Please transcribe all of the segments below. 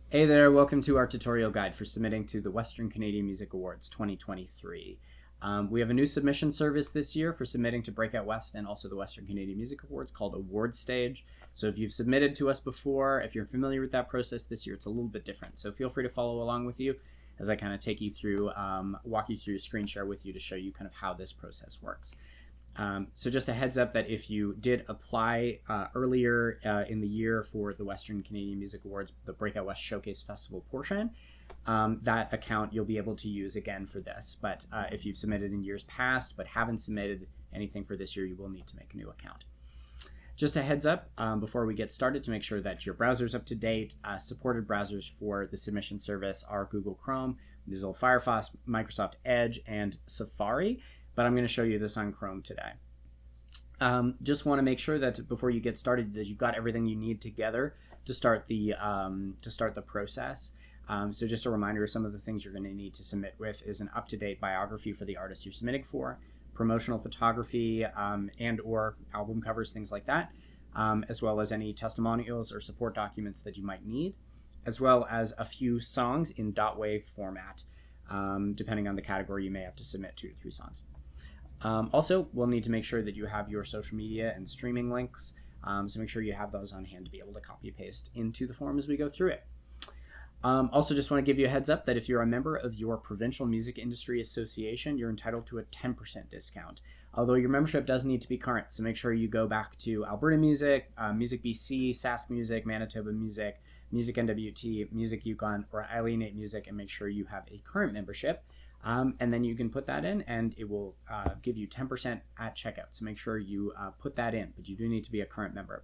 Hey there, welcome to our tutorial guide for submitting to the Western Canadian Music Awards 2023. We have a new submission service this year for submitting to Breakout West and also the Western Canadian Music Awards called Award Stage. So if you've submitted to us before, if you're familiar with that process, this year it's a little bit different. So feel free to follow along with you as I kind of take you through, walk you through a screen share with you to show you kind of how this process works. So just a heads up that if you did apply earlier in the year for the Western Canadian Music Awards, the Breakout West Showcase Festival portion, that account you'll be able to use again for this. But if you've submitted in years past but haven't submitted anything for this year, you will need to make a new account. Just a heads up before we get started to make sure that your browser's up to date. Supported browsers for the submission service are Google Chrome, Mozilla Firefox, Microsoft Edge, and Safari. But I'm going to show you this on Chrome today. Just want to make sure that before you get started, that you've got everything you need together to start the process. So just a reminder of some of the things you're going to need to submit with is an up-to-date biography for the artist you're submitting for, promotional photography and or album covers, things like that, as well as any testimonials or support documents that you might need, as well as a few songs in .wav format. Depending on the category, you may have to submit 2 to 3 songs. Also, we'll need to make sure that you have your social media and streaming links, so make sure you have those on hand to be able to copy paste into the form as we go through it. Also, just want to give you a heads up that if you're a member of your Provincial Music Industry Association, you're entitled to a 10% discount, although your membership does need to be current, so make sure you go back to Alberta Music, Music BC, Sask Music, Manitoba Music, Music NWT, Music Yukon, or Alienate Music, and make sure you have a current membership. And then you can put that in and it will give you 10% at checkout. So make sure you put that in, but you do need to be a current member.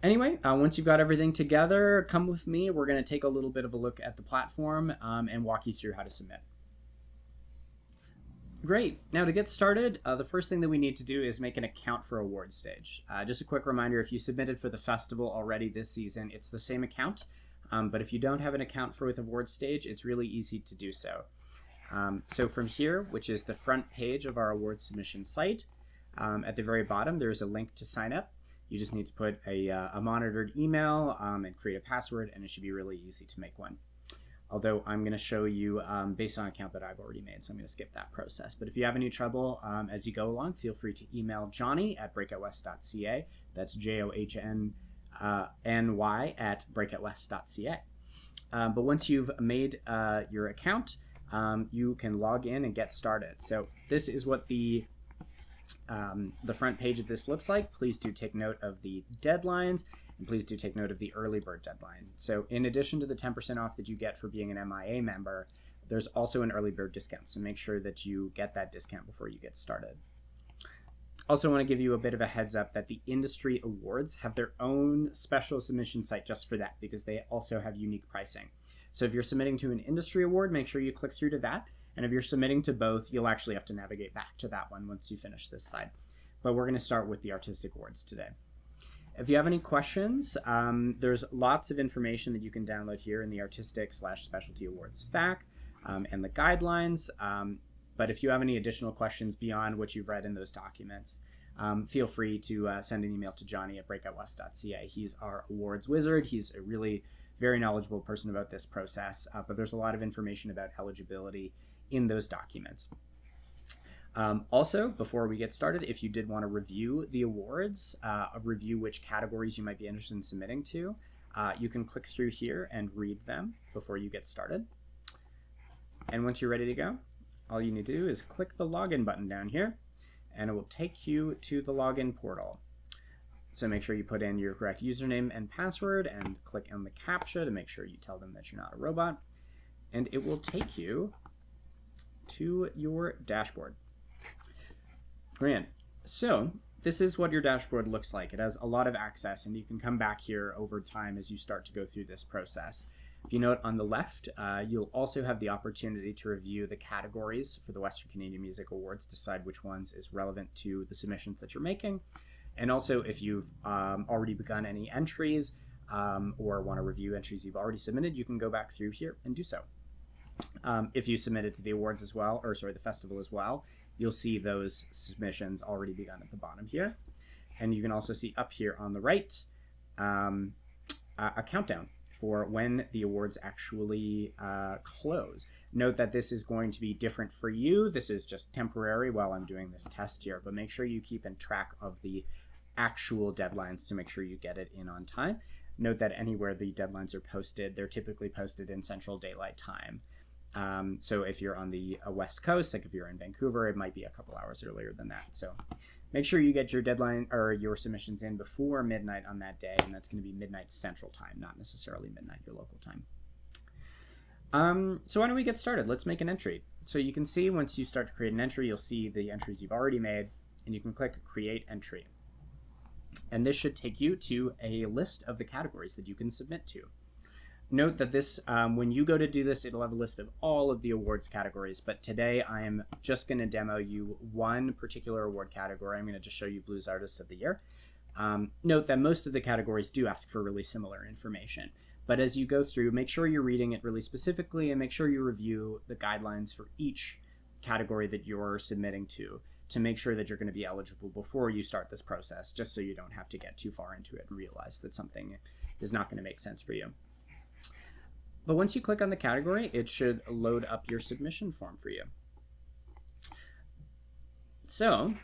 Anyway, once you've got everything together, come with me. We're going to take a little bit of a look at the platform and walk you through how to submit. Great. Now to get started, the first thing that we need to do is make an account for Award Stage. Just a quick reminder, if you submitted for the festival already this season, it's the same account. But if you don't have an account for with Award Stage, it's really easy to do so. So from here, which is the front page of our award submission site, at the very bottom, there's a link to sign up. You just need to put a monitored email and create a password, and it should be really easy to make one. Although I'm going to show you based on an account that I've already made, so I'm going to skip that process. But if you have any trouble as you go along, feel free to email Johnny at breakoutwest.ca. That's JOHNNY at breakoutwest.ca. But once you've made your account, you can log in and get started. So this is what the front page of this looks like. Please do take note of the deadlines, and please do take note of the early bird deadline. So in addition to the 10% off that you get for being an MIA member, there's also an early bird discount. So make sure that you get that discount before you get started. Also want to give you a bit of a heads up that the industry awards have their own special submission site just for that, because they also have unique pricing. So if you're submitting to an industry award, make sure you click through to that. And if you're submitting to both, you'll actually have to navigate back to that one once you finish this side. But we're going to start with the artistic awards today. If you have any questions, there's lots of information that you can download here in the artistic/specialty awards FAQ and the guidelines. But if you have any additional questions beyond what you've read in those documents, feel free to send an email to Johnny at breakoutwest.ca. He's our awards wizard. He's a really very knowledgeable person about this process, but there's a lot of information about eligibility in those documents. Also, before we get started, if you did want to review the awards, review which categories you might be interested in submitting to, you can click through here and read them before you get started. And once you're ready to go, all you need to do is click the login button down here, and it will take you to the login portal. So make sure you put in your correct username and password and click on the CAPTCHA to make sure you tell them that you're not a robot. And it will take you to your dashboard. Brilliant. So this is what your dashboard looks like. It has a lot of access, and you can come back here over time as you start to go through this process. If you note on the left, you'll also have the opportunity to review the categories for the Western Canadian Music Awards, decide which ones is relevant to the submissions that you're making. And also, if you've already begun any entries or want to review entries you've already submitted, you can go back through here and do so. If you submitted to the awards as well, or sorry, the festival as well, you'll see those submissions already begun at the bottom here. And you can also see up here on the right a countdown for when the awards actually close. Note that this is going to be different for you. This is just temporary while I'm doing this test here, but make sure you keep in track of the actual deadlines to make sure you get it in on time. Note that anywhere the deadlines are posted, they're typically posted in Central Daylight Time. So if you're on the West Coast, like if you're in Vancouver, it might be a couple hours earlier than that. So make sure you get your deadline or your submissions in before midnight on that day, and that's going to be midnight Central Time, not necessarily midnight your local time. So why don't we get started? Let's make an entry. So you can see once you start to create an entry, you'll see the entries you've already made, and you can click Create Entry. And this should take you to a list of the categories that you can submit to. Note that this, when you go to do this, it'll have a list of all of the awards categories, but today I'm just going to demo you one particular award category. I'm going to just show you Blues Artist of the Year. Note that most of the categories do ask for really similar information, but as you go through, make sure you're reading it really specifically and make sure you review the guidelines for each category that you're submitting to make sure that you're going to be eligible before you start this process, just so you don't have to get too far into it and realize that something is not going to make sense for you. But once you click on the category, it should load up your submission form for you. So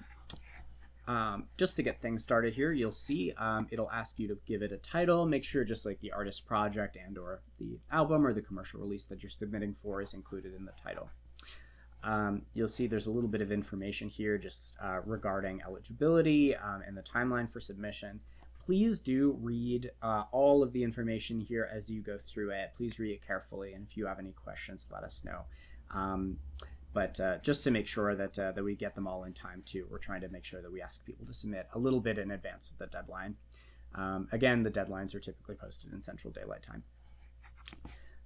just to get things started here, you'll see it'll ask you to give it a title. Make sure just like the artist project and or the album or the commercial release that you're submitting for is included in the title. You'll see there's a little bit of information here just regarding eligibility and the timeline for submission. Please do read all of the information here as you go through it. Please read it carefully, and if you have any questions, let us know. But just to make sure that we get them all in time too, we're trying to make sure that we ask people to submit a little bit in advance of the deadline. Again, the deadlines are typically posted in Central Daylight Time.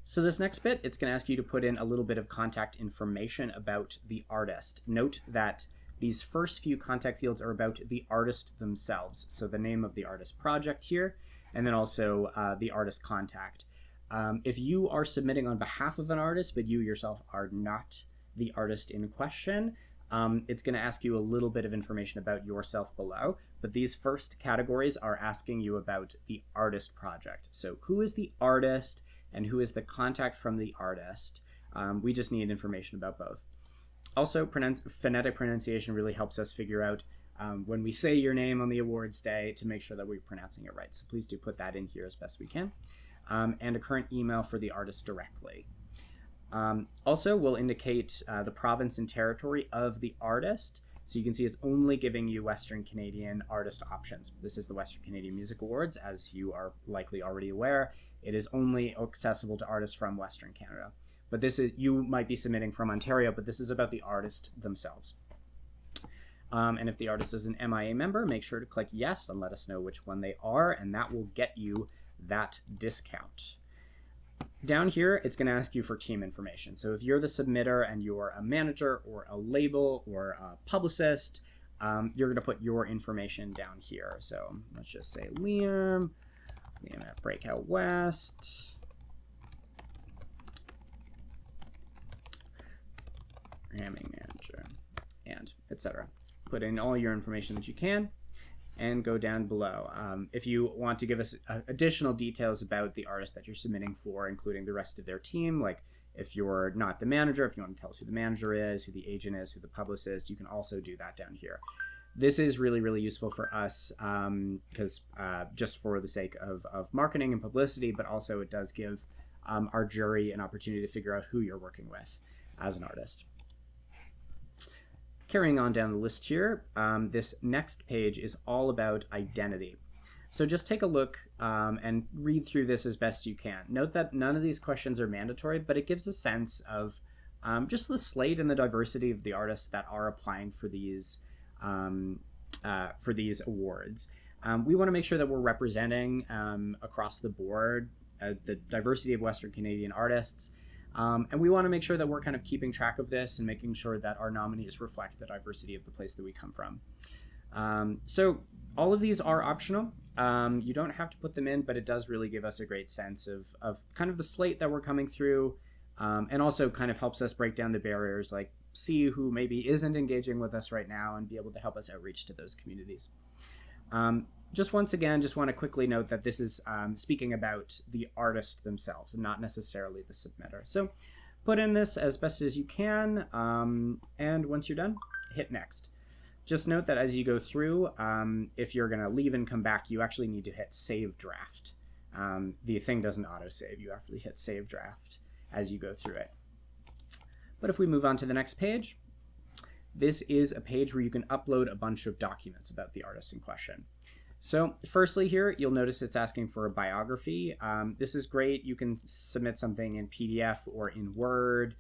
So this next bit, it's going to ask you to put in a little bit of contact information about the artist. Note that these first few contact fields are about the artist themselves. So the name of the artist project here, and then also the artist contact. If you are submitting on behalf of an artist, but you yourself are not the artist in question, it's going to ask you a little bit of information about yourself below. But these first categories are asking you about the artist project. So who is the artist and who is the contact from the artist? We just need information about both. Also, phonetic pronunciation really helps us figure out when we say your name on the awards day to make sure that we're pronouncing it right. So please do put that in here as best we can. And a current email for the artist directly. Also, we'll indicate the province and territory of the artist. So you can see it's only giving you Western Canadian artist options. This is the Western Canadian Music Awards, as you are likely already aware. It is only accessible to artists from Western Canada. But this is, you might be submitting from Ontario, but this is about the artist themselves. And if the artist is an MIA member, make sure to click yes and let us know which one they are, and that will get you that discount. Down here, it's going to ask you for team information. So if you're the submitter and you're a manager or a label or a publicist, you're going to put your information down here. So let's just say Liam at Breakout West. Programming manager, and etc. Put in all your information that you can and go down below. If you want to give us additional details about the artist that you're submitting for, including the rest of their team, like if you're not the manager, if you want to tell us who the manager is, who the agent is, who the publicist, you can also do that down here. This is really, really useful for us because just for the sake of marketing and publicity, but also it does give our jury an opportunity to figure out who you're working with as an artist. Carrying on down the list here, this next page is all about identity. So just take a look and read through this as best you can. Note that none of these questions are mandatory, but it gives a sense of just the slate and the diversity of the artists that are applying for these awards. We want to make sure that we're representing across the board the diversity of Western Canadian artists. And we want to make sure that we're kind of keeping track of this and making sure that our nominees reflect the diversity of the place that we come from. So all of these are optional. You don't have to put them in, but it does really give us a great sense of kind of the slate that we're coming through, and also kind of helps us break down the barriers, like see who maybe isn't engaging with us right now and be able to help us outreach to those communities. just once again, just want to quickly note that this is speaking about the artist themselves and not necessarily the submitter. So put in this as best as you can, and once you're done, hit next. Just note that as you go through, if you're going to leave and come back, you actually need to hit save draft. The thing doesn't auto-save. You have to hit save draft as you go through it. But if we move on to the next page, this is a page where you can upload a bunch of documents about the artist in question. So firstly here, you'll notice it's asking for a biography. This is great. You can submit something in PDF or in Word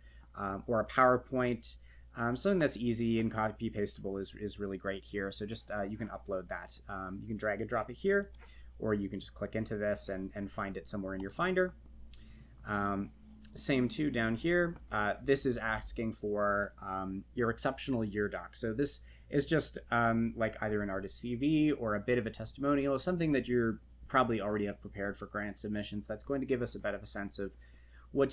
or a PowerPoint. Something that's easy and copy pastable is really great here. So just you can upload that. You can drag and drop it here, or you can just click into this and find it somewhere in your Finder. Same too down here. This is asking for your exceptional year doc. So this is just like either an artist CV or a bit of a testimonial, something that you're probably already have prepared for grant submissions. That's going to give us a bit of a sense of what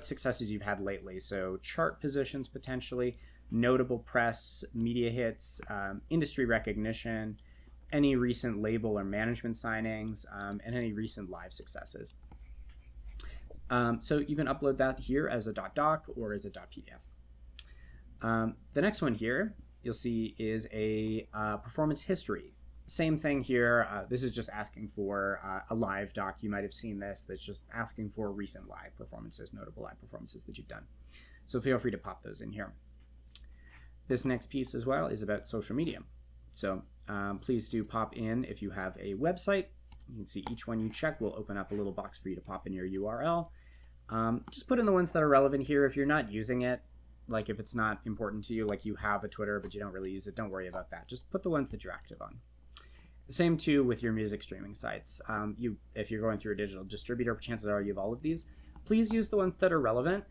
successes you've had lately. So chart positions potentially, notable press, media hits, industry recognition, any recent label or management signings, and any recent live successes. So you can upload that here as a .doc or as a .pdf. The next one here you'll see is a performance history. Same thing here. This is just asking for a live doc. You might have seen this. That's just asking for recent live performances, notable live performances that you've done. So feel free to pop those in here. This next piece as well is about social media. So please do pop in if you have a website. You can see each one you check will open up a little box for you to pop in your URL. Just put in the ones that are relevant here. If you're not using it, like if it's not important to you, like you have a Twitter but you don't really use it, don't worry about that. Just put the ones that you're active on. The same too with your music streaming sites. If you're going through a digital distributor, chances are you have all of these. Please use the ones that are relevant.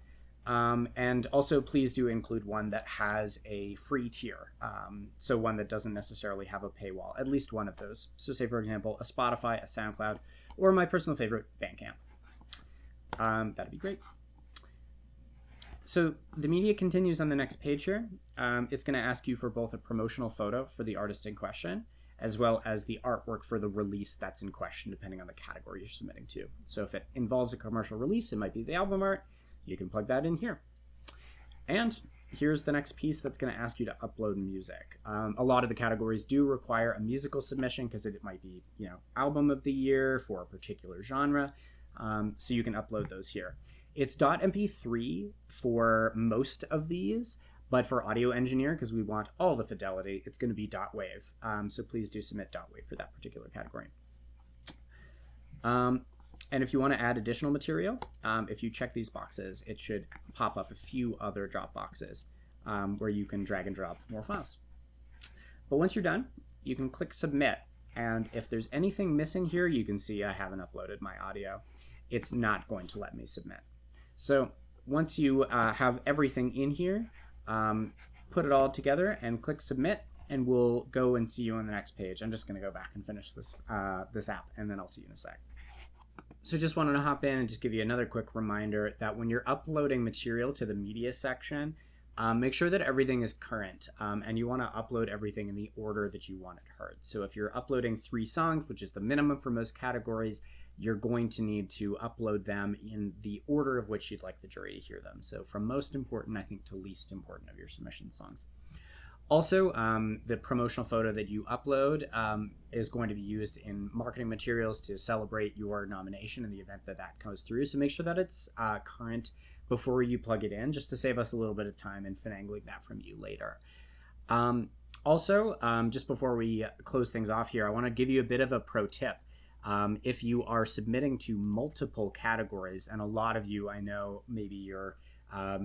And also please do include one that has a free tier. So one that doesn't necessarily have a paywall, at least one of those. So say for example, a Spotify, a SoundCloud, or my personal favorite, Bandcamp. That'd be great. So the media continues on the next page here. It's going to ask you for both a promotional photo for the artist in question, as well as the artwork for the release that's in question, depending on the category you're submitting to. So if it involves a commercial release, it might be the album art. You can plug that in here. And here's the next piece that's going to ask you to upload music. A lot of the categories do require a musical submission because it might be, album of the year for a particular genre. So you can upload those here. It's .mp3 for most of these, but for Audio Engineer, because we want all the fidelity, it's going to be .wav. So please do submit .wav for that particular category. And if you want to add additional material, if you check these boxes, it should pop up a few other drop boxes where you can drag and drop more files. But once you're done, you can click submit. And if there's anything missing here, you can see I haven't uploaded my audio. It's not going to let me submit. So once you have everything in here, put it all together and click submit, and we'll go and see you on the next page. I'm just going to go back and finish this app, and then I'll see you in a sec. So just wanted to hop in and just give you another quick reminder that when you're uploading material to the media section, make sure that everything is current, and you want to upload everything in the order that you want it heard. So if you're uploading 3 songs, which is the minimum for most categories, you're going to need to upload them in the order of which you'd like the jury to hear them. So from most important, I think, to least important of your submission songs. Also, the promotional photo that you upload is going to be used in marketing materials to celebrate your nomination in the event that that comes through. So make sure that it's current before you plug it in, just to save us a little bit of time in finagling that from you later. Also, just before we close things off here, I want to give you a bit of a pro tip. If you are submitting to multiple categories, and a lot of you, I know, maybe you're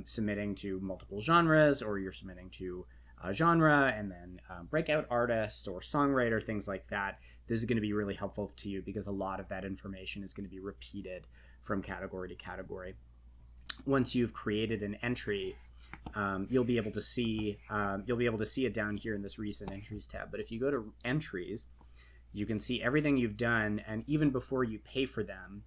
submitting to multiple genres, or you're submitting to a genre and then breakout artist or songwriter, things like that, this is going to be really helpful to you because a lot of that information is going to be repeated from category to category. Once you've created an entry, you'll be able to see it down here in this recent entries tab. But if you go to entries, you can see everything you've done, and even before you pay for them,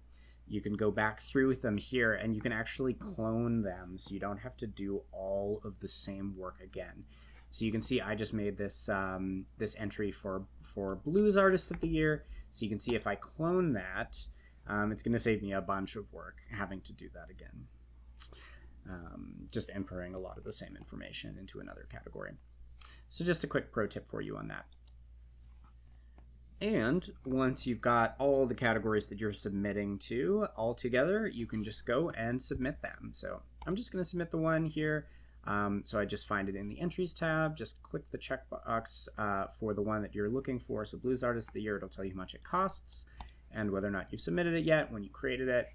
you can go back through with them here, and you can actually clone them so you don't have to do all of the same work again. So you can see I just made this this entry for Blues Artist of the Year. So you can see if I clone that, it's going to save me a bunch of work having to do that again. Just entering a lot of the same information into another category. So just a quick pro tip for you on that. And once you've got all the categories that you're submitting to all together, you can just go and submit them. So I'm just going to submit the one here. So I just find it in the Entries tab, just click the checkbox for the one that you're looking for. So Blues Artist of the Year, it'll tell you how much it costs and whether or not you've submitted it yet, when you created it.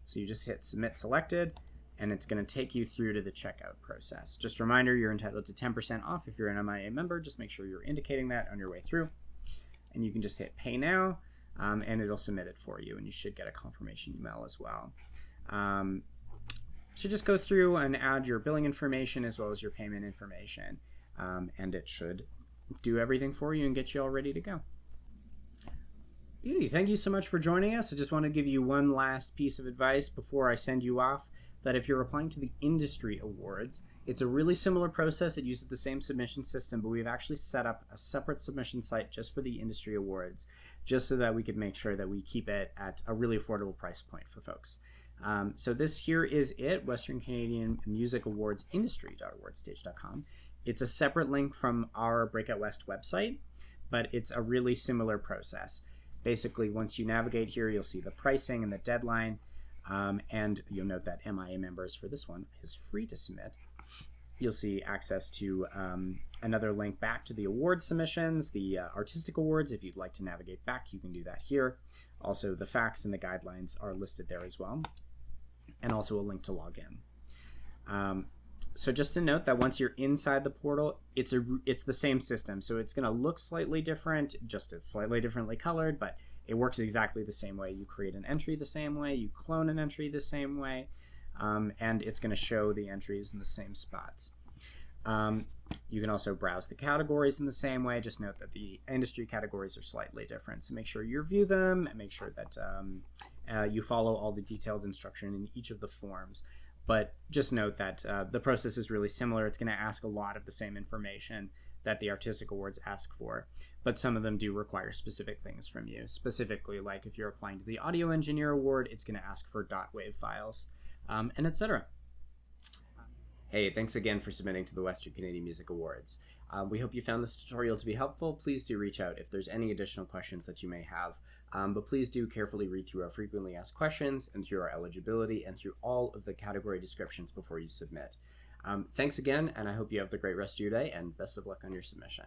So you just hit Submit Selected, and it's going to take you through to the checkout process. Just a reminder, you're entitled to 10% off if you're an MIA member. Just make sure you're indicating that on your way through. And you can just hit Pay Now, and it'll submit it for you, and you should get a confirmation email as well. So just go through and add your billing information as well as your payment information, and it should do everything for you and get you all ready to go. Beauty, thank you so much for joining us. I just want to give you one last piece of advice before I send you off, that if you're applying to the industry awards, it's a really similar process. It uses the same submission system, but we've actually set up a separate submission site just for the industry awards, just so that we could make sure that we keep it at a really affordable price point for folks. So this here is it, Western Canadian Music Awards Industry.awardstage.com. It's a separate link from our Breakout West website, but it's a really similar process. Basically, once you navigate here, you'll see the pricing and the deadline, and you'll note that MIA members for this one is free to submit. You'll see access to another link back to the award submissions, the artistic awards. If you'd like to navigate back, you can do that here. Also, the facts and the guidelines are listed there as well, and also a link to log in. So just to note that once you're inside the portal, it's the same system. So it's going to look slightly different, just it's slightly differently colored, but it works exactly the same way. You create an entry the same way, you clone an entry the same way, and it's going to show the entries in the same spots. You can also browse the categories in the same way. Just note that the industry categories are slightly different. So make sure you review them and make sure that you follow all the detailed instruction in each of the forms. But just note that the process is really similar. It's going to ask a lot of the same information that the artistic awards ask for, but some of them do require specific things from you. Specifically, like if you're applying to the Audio Engineer Award, it's going to ask for .wav files, and etc. Hey, thanks again for submitting to the Western Canadian Music Awards. We hope you found this tutorial to be helpful. Please do reach out if there's any additional questions that you may have. But please do carefully read through our frequently asked questions and through our eligibility and through all of the category descriptions before you submit. Thanks again, and I hope you have the great rest of your day, and best of luck on your submission.